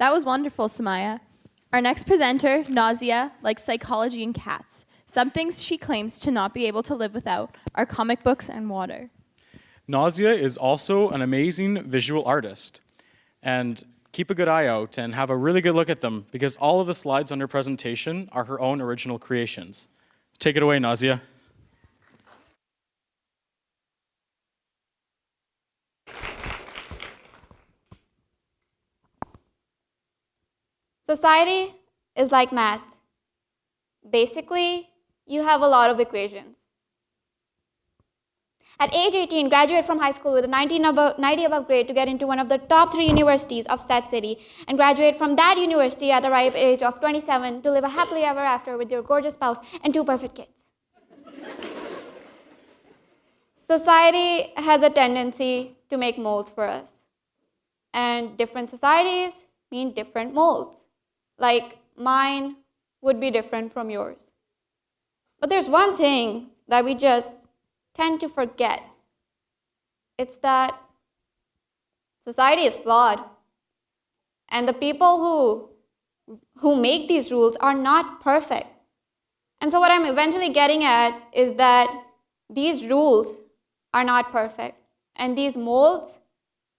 That was wonderful, Samaya. Our next presenter, Nazia, likes psychology and cats. Some things she claims to not be able to live without are comic books and water. Nazia is also an amazing visual artist. And keep a good eye out and have a really good look at them because all of the slides on her presentation are her own original creations. Take it away, Nazia. Society is like math. Basically, you have a lot of equations. At age 18, graduate from high school with a 90 above grade to get into one of the top 3 universities of said city, and graduate from that university at the ripe age of 27 to live a happily ever after with your gorgeous spouse and 2 perfect kids. Society has a tendency to make molds for us. And different societies mean different molds. Like mine would be different from yours. But there's one thing that we just tend to forget. It's that society is flawed. And the people who make these rules are not perfect. And so what I'm eventually getting at is that these rules are not perfect. And these molds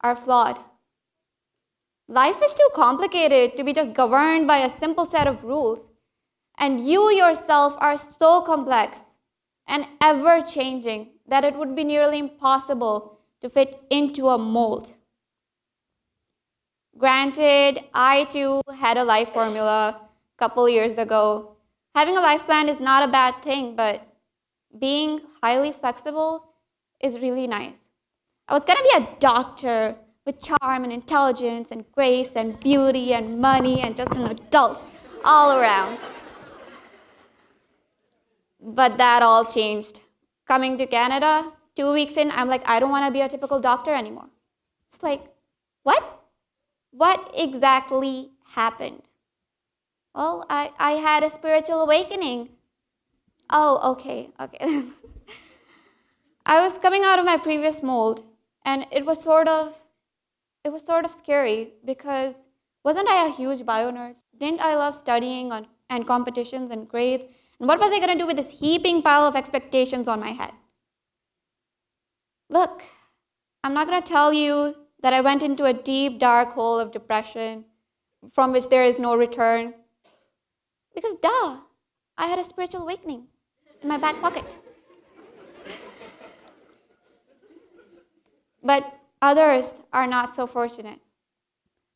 are flawed. Life is too complicated to be just governed by a simple set of rules. And you yourself are so complex and ever-changing that it would be nearly impossible to fit into a mold. Granted, I too had a life formula a couple years ago. Having a life plan is not a bad thing, but being highly flexible is really nice. I was gonna be a doctor with charm and intelligence and grace and beauty and money and just an adult all around. But that all changed. Coming to Canada, 2 weeks in, I'm like, I don't want to be a typical doctor anymore. It's like, what? What exactly happened? Well, I had a spiritual awakening. Oh, okay. I was coming out of my previous mold, and it was sort of scary because wasn't I a huge bio nerd? Didn't I love studying and competitions and grades? And what was I going to do with this heaping pile of expectations on my head? Look, I'm not going to tell you that I went into a deep, dark hole of depression from which there is no return. Because duh, I had a spiritual awakening in my back pocket. But others are not so fortunate.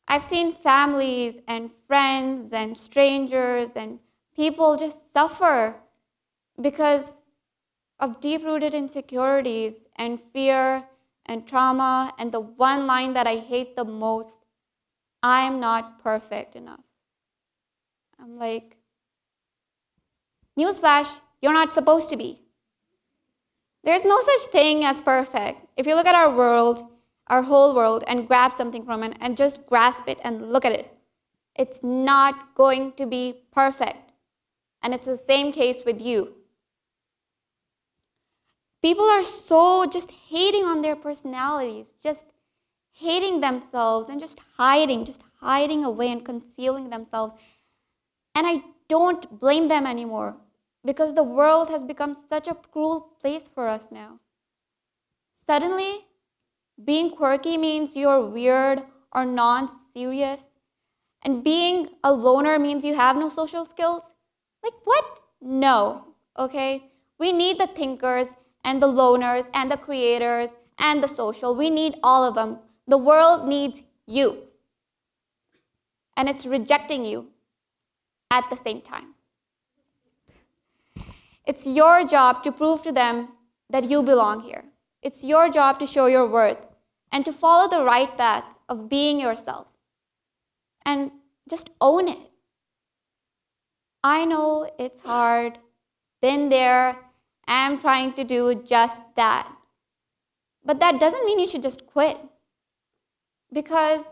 I've seen families and friends and strangers and people just suffer because of deep-rooted insecurities and fear and trauma, and the one line that I hate the most, I'm not perfect enough. I'm like, newsflash, you're not supposed to be. There's no such thing as perfect. If you look at our world, our whole world, and grab something from it and just grasp it and look at it, it's not going to be perfect. And it's the same case with you. People are so just hating on their personalities, just hating themselves and just hiding away and concealing themselves. And I don't blame them anymore because the world has become such a cruel place for us now. Suddenly, being quirky means you're weird or non-serious, and being a loner means you have no social skills. Like what? No, okay? We need the thinkers and the loners and the creators and the social. We need all of them. The world needs you. And it's rejecting you at the same time. It's your job to prove to them that you belong here. It's your job to show your worth and to follow the right path of being yourself. And just own it. I know it's hard, been there, am trying to do just that. But that doesn't mean you should just quit. Because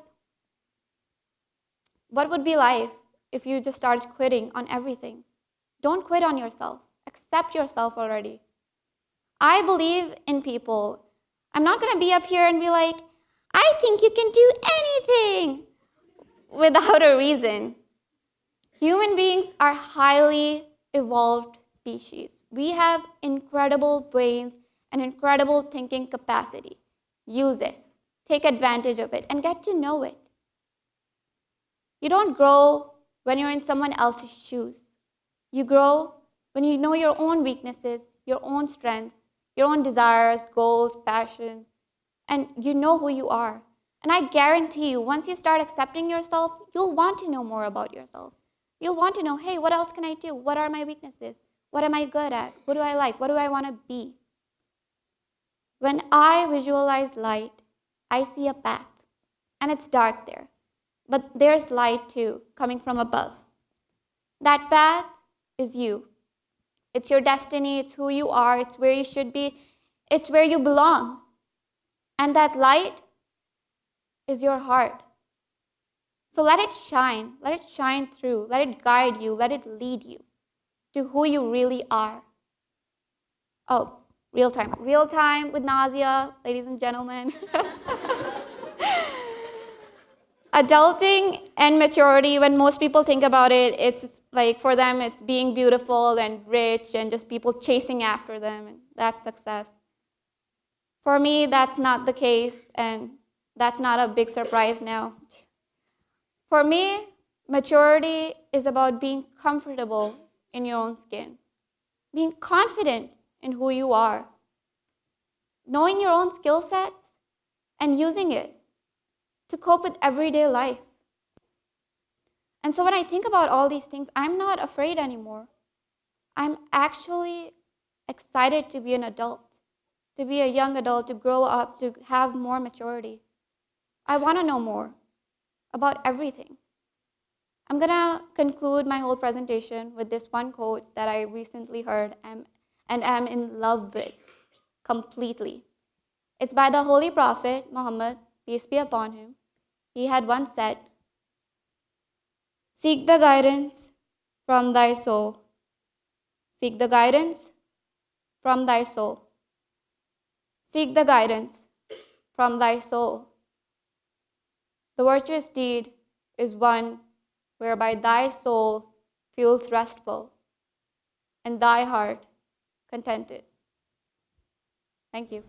what would be life if you just started quitting on everything? Don't quit on yourself. Accept yourself already. I believe in people. I'm not going to be up here and be like, I think you can do anything. without a reason. Human beings are highly evolved species. We have incredible brains and incredible thinking capacity. Use it, take advantage of it, and get to know it. You don't grow when you're in someone else's shoes. You grow when you know your own weaknesses, your own strengths, your own desires, goals, passion, and you know who you are. And I guarantee you, once you start accepting yourself, you'll want to know more about yourself. You'll want to know, hey, what else can I do? What are my weaknesses? What am I good at? What do I like? What do I want to be? When I visualize light, I see a path, and it's dark there. But there's light too, coming from above. That path is you. It's your destiny, it's who you are, it's where you should be, it's where you belong. And that light is your heart. So let it shine through, let it guide you, let it lead you to who you really are. Oh, real time with Nazia, ladies and gentlemen. Adulting and maturity, when most people think about it, it's like for them it's being beautiful and rich and just people chasing after them, and that's success. For me, that's not the case, and that's not a big surprise now. For me, maturity is about being comfortable in your own skin, being confident in who you are, knowing your own skill sets and using it to cope with everyday life. And so when I think about all these things, I'm not afraid anymore. I'm actually excited to be an adult, to be a young adult, to grow up, to have more maturity. I want to know more about everything. I'm going to conclude my whole presentation with this one quote that I recently heard and am in love with completely. It's by the Holy Prophet Muhammad, peace be upon him. He had once said, "Seek the guidance from thy soul. Seek the guidance from thy soul. Seek the guidance from thy soul. The virtuous deed is one whereby thy soul feels restful and thy heart contented." Thank you.